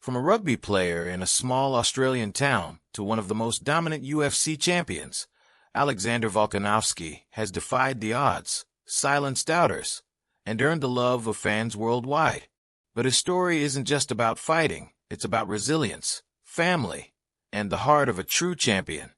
From a rugby player in a small Australian town to one of the most dominant UFC champions, Alexander Volkanovski has defied the odds, silenced doubters, and earned the love of fans worldwide. But his story isn't just about fighting, it's about resilience, family, and the heart of a true champion.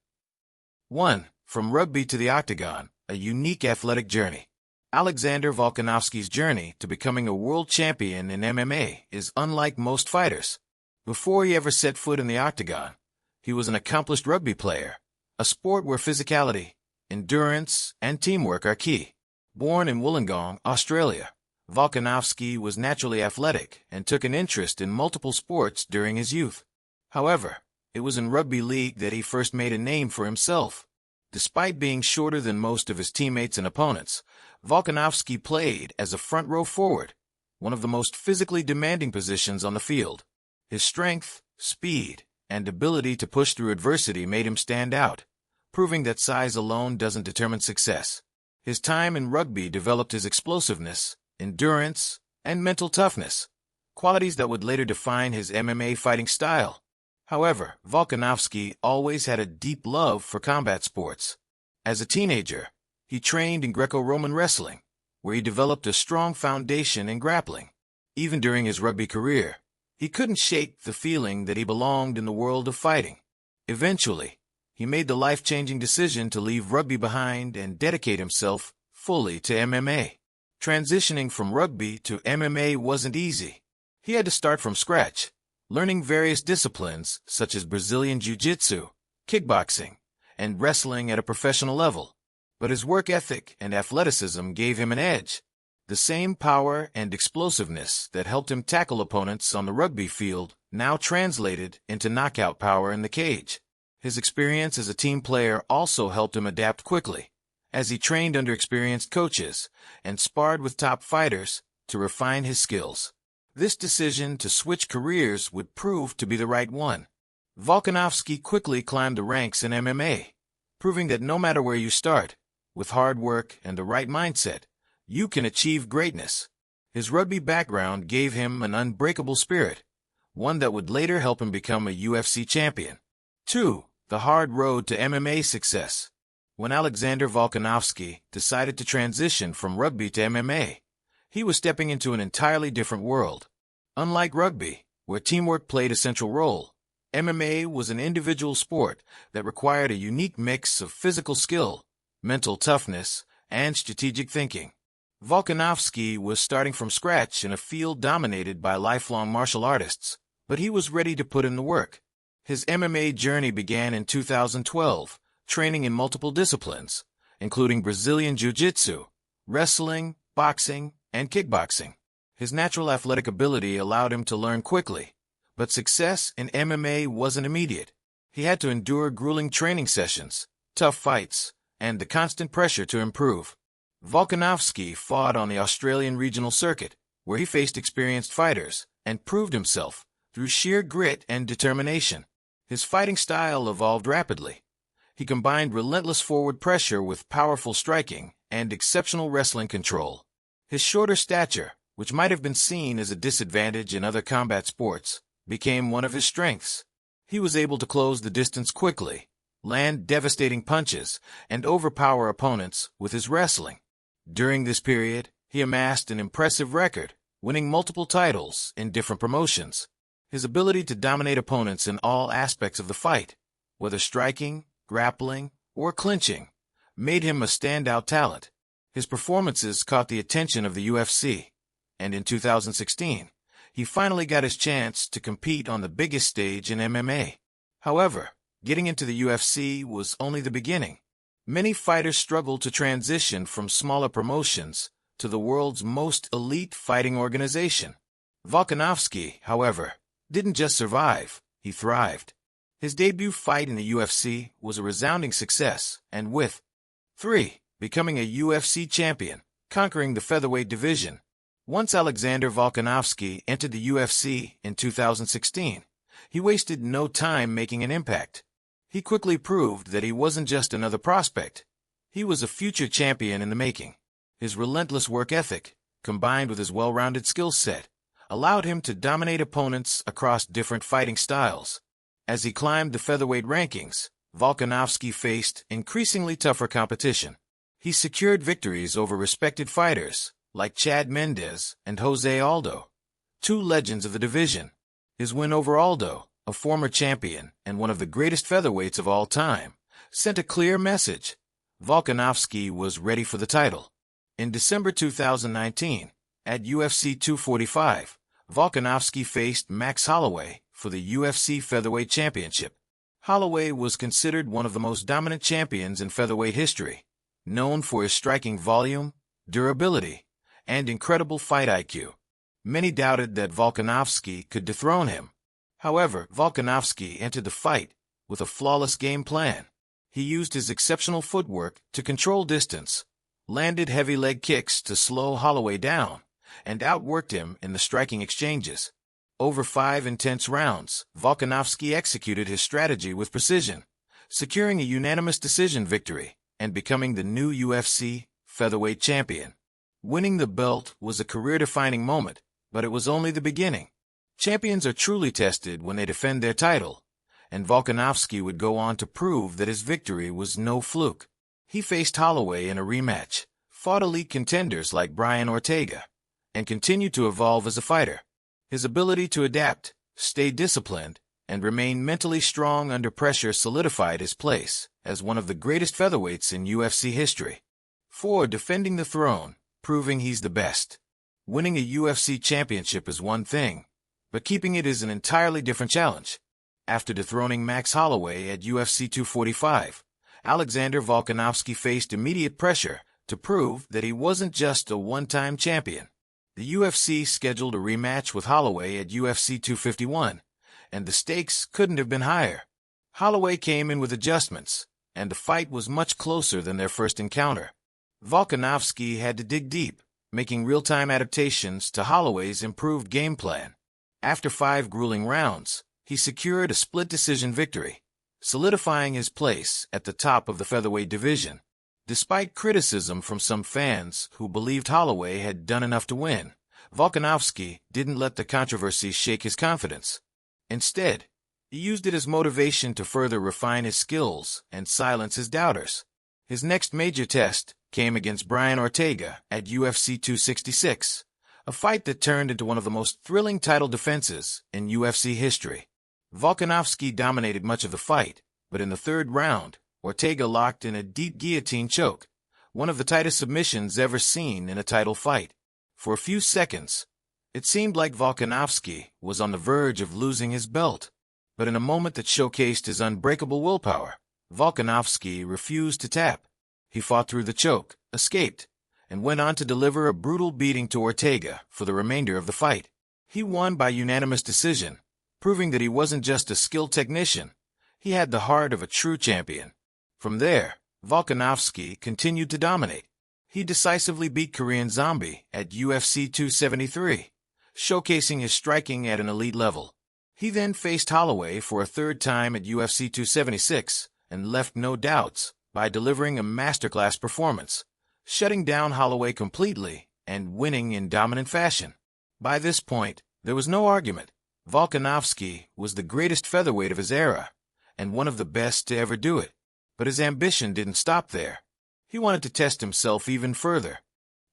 1. From rugby to the Octagon, a unique athletic journey. Alexander Volkanovski's journey to becoming a world champion in MMA is unlike most fighters. Before he ever set foot in the Octagon, he was an accomplished rugby player, a sport where physicality, endurance, and teamwork are key. Born in Wollongong, Australia, Volkanovski was naturally athletic and took an interest in multiple sports during his youth. However, it was in rugby league that he first made a name for himself. Despite being shorter than most of his teammates and opponents, Volkanovski played as a front row forward, one of the most physically demanding positions on the field. His strength, speed, and ability to push through adversity made him stand out, proving that size alone doesn't determine success. His time in rugby developed his explosiveness, endurance, and mental toughness, qualities that would later define his MMA fighting style. However, Volkanovski always had a deep love for combat sports. As a teenager, he trained in Greco-Roman wrestling, where he developed a strong foundation in grappling. Even during his rugby career, he couldn't shake the feeling that he belonged in the world of fighting. Eventually, he made the life-changing decision to leave rugby behind and dedicate himself fully to MMA. Transitioning from rugby to MMA wasn't easy. He had to start from scratch, learning various disciplines such as Brazilian Jiu-Jitsu, kickboxing, and wrestling at a professional level. But his work ethic and athleticism gave him an edge. The same power and explosiveness that helped him tackle opponents on the rugby field now translated into knockout power in the cage. His experience as a team player also helped him adapt quickly, as he trained under experienced coaches and sparred with top fighters to refine his skills. This decision to switch careers would prove to be the right one. Volkanovski quickly climbed the ranks in MMA, proving that no matter where you start, with hard work and the right mindset, you can achieve greatness. His rugby background gave him an unbreakable spirit, one that would later help him become a UFC champion. 2. The hard road to MMA success. When Alexander Volkanovski decided to transition from rugby to MMA, he was stepping into an entirely different world. Unlike rugby, where teamwork played a central role, MMA was an individual sport that required a unique mix of physical skill, mental toughness, and strategic thinking. Volkanovski was starting from scratch in a field dominated by lifelong martial artists, but he was ready to put in the work. His MMA journey began in 2012, training in multiple disciplines, including Brazilian Jiu-Jitsu, wrestling, boxing, and kickboxing. His natural athletic ability allowed him to learn quickly, but success in MMA wasn't immediate. He had to endure grueling training sessions, tough fights, and the constant pressure to improve. Volkanovski fought on the Australian regional circuit, where he faced experienced fighters and proved himself through sheer grit and determination. His fighting style evolved rapidly. He combined relentless forward pressure with powerful striking and exceptional wrestling control. His shorter stature, which might have been seen as a disadvantage in other combat sports, became one of his strengths. He was able to close the distance quickly, land devastating punches, and overpower opponents with his wrestling. During this period, he amassed an impressive record, winning multiple titles in different promotions. His ability to dominate opponents in all aspects of the fight, whether striking, grappling, or clinching, made him a standout talent. His performances caught the attention of the UFC, and in 2016, he finally got his chance to compete on the biggest stage in MMA. However, getting into the UFC was only the beginning. Many fighters struggle to transition from smaller promotions to the world's most elite fighting organization. Volkanovski, however, didn't just survive, he thrived. His debut fight in the UFC was a resounding success, and with 3. Becoming a UFC champion, conquering the featherweight division. Once Alexander Volkanovski entered the UFC in 2016, he wasted no time making an impact. He quickly proved that he wasn't just another prospect. He was a future champion in the making. His relentless work ethic, combined with his well-rounded skill set, allowed him to dominate opponents across different fighting styles. As he climbed the featherweight rankings, Volkanovski faced increasingly tougher competition. He secured victories over respected fighters like Chad Mendes and Jose Aldo, two legends of the division. His win over Aldo, a former champion and one of the greatest featherweights of all time, sent a clear message. Volkanovski was ready for the title. In December 2019, at UFC 245, Volkanovski faced Max Holloway for the UFC Featherweight Championship. Holloway was considered one of the most dominant champions in featherweight history, known for his striking volume, durability, and incredible fight IQ. Many doubted that Volkanovski could dethrone him. However, Volkanovski entered the fight with a flawless game plan. He used his exceptional footwork to control distance, landed heavy leg kicks to slow Holloway down, and outworked him in the striking exchanges. Over 5 intense rounds, Volkanovski executed his strategy with precision, securing a unanimous decision victory and becoming the new UFC featherweight champion. Winning the belt was a career-defining moment, but it was only the beginning. Champions are truly tested when they defend their title, and Volkanovski would go on to prove that his victory was no fluke. He faced Holloway in a rematch, fought elite contenders like Brian Ortega, and continued to evolve as a fighter. His ability to adapt, stay disciplined, and remain mentally strong under pressure solidified his place as one of the greatest featherweights in UFC history. 4. Defending the throne, proving he's the best. Winning a UFC championship is one thing, but keeping it is an entirely different challenge. After dethroning Max Holloway at UFC 245, Alexander Volkanovski faced immediate pressure to prove that he wasn't just a one-time champion. The UFC scheduled a rematch with Holloway at UFC 251, and the stakes couldn't have been higher. Holloway came in with adjustments, and the fight was much closer than their first encounter. Volkanovski had to dig deep, making real-time adaptations to Holloway's improved game plan. After 5 grueling rounds, he secured a split-decision victory, solidifying his place at the top of the featherweight division. Despite criticism from some fans who believed Holloway had done enough to win, Volkanovski didn't let the controversy shake his confidence. Instead, he used it as motivation to further refine his skills and silence his doubters. His next major test came against Brian Ortega at UFC 266, a fight that turned into one of the most thrilling title defenses in UFC history. Volkanovski dominated much of the fight, but in the 3rd round, Ortega locked in a deep guillotine choke, one of the tightest submissions ever seen in a title fight. For a few seconds, it seemed like Volkanovski was on the verge of losing his belt, but in a moment that showcased his unbreakable willpower, Volkanovski refused to tap. He fought through the choke, escaped, and went on to deliver a brutal beating to Ortega for the remainder of the fight. He won by unanimous decision, proving that he wasn't just a skilled technician, he had the heart of a true champion. From there, Volkanovski continued to dominate. He decisively beat Korean Zombie at UFC 273, showcasing his striking at an elite level. He then faced Holloway for a 3rd time at UFC 276 and left no doubts by delivering a masterclass performance, shutting down Holloway completely and winning in dominant fashion. By this point, there was no argument. Volkanovski was the greatest featherweight of his era and one of the best to ever do it. But his ambition didn't stop there. He wanted to test himself even further.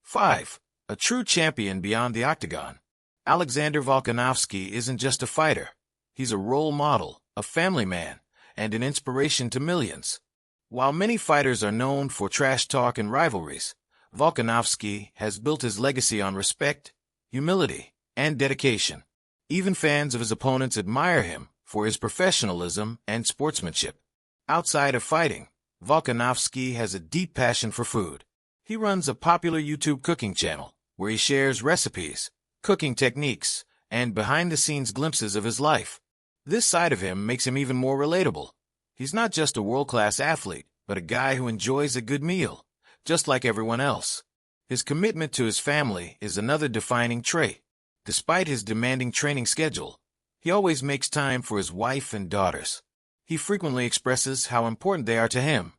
5. A true champion beyond the octagon. Alexander Volkanovski isn't just a fighter. He's a role model, a family man, and an inspiration to millions. While many fighters are known for trash talk and rivalries, Volkanovski has built his legacy on respect, humility, and dedication. Even fans of his opponents admire him for his professionalism and sportsmanship. Outside of fighting, Volkanovski has a deep passion for food. He runs a popular YouTube cooking channel where he shares recipes, cooking techniques, and behind-the-scenes glimpses of his life. This side of him makes him even more relatable. He's not just a world-class athlete, but a guy who enjoys a good meal, just like everyone else. His commitment to his family is another defining trait. Despite his demanding training schedule, he always makes time for his wife and daughters. He frequently expresses how important they are to him,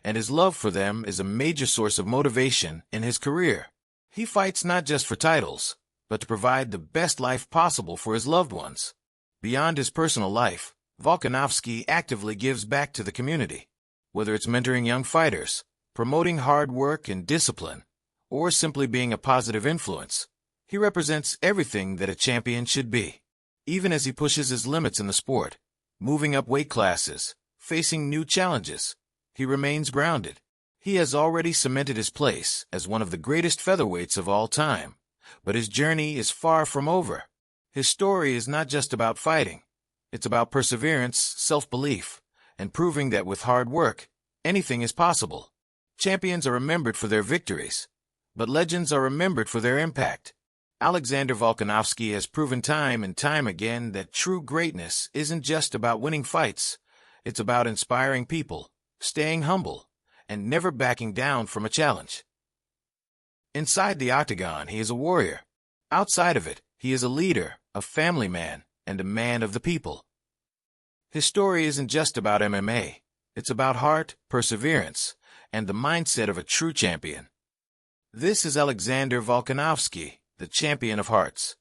and his love for them is a major source of motivation in his career. He fights not just for titles, but to provide the best life possible for his loved ones. Beyond his personal life, Volkanovski actively gives back to the community. Whether it's mentoring young fighters, promoting hard work and discipline, or simply being a positive influence, he represents everything that a champion should be. Even as he pushes his limits in the sport, moving up weight classes, facing new challenges, he remains grounded. He has already cemented his place as one of the greatest featherweights of all time, but his journey is far from over. His story is not just about fighting. It's about perseverance, self-belief, and proving that with hard work, anything is possible. Champions are remembered for their victories, but legends are remembered for their impact. Alexander Volkanovski has proven time and time again that true greatness isn't just about winning fights. It's about inspiring people, staying humble, and never backing down from a challenge. Inside the octagon, he is a warrior. Outside of it, he is a leader, a family man, and a man of the people. His story isn't just about MMA. It's about heart, perseverance, and the mindset of a true champion. This is Alexander Volkanovski, the champion of hearts.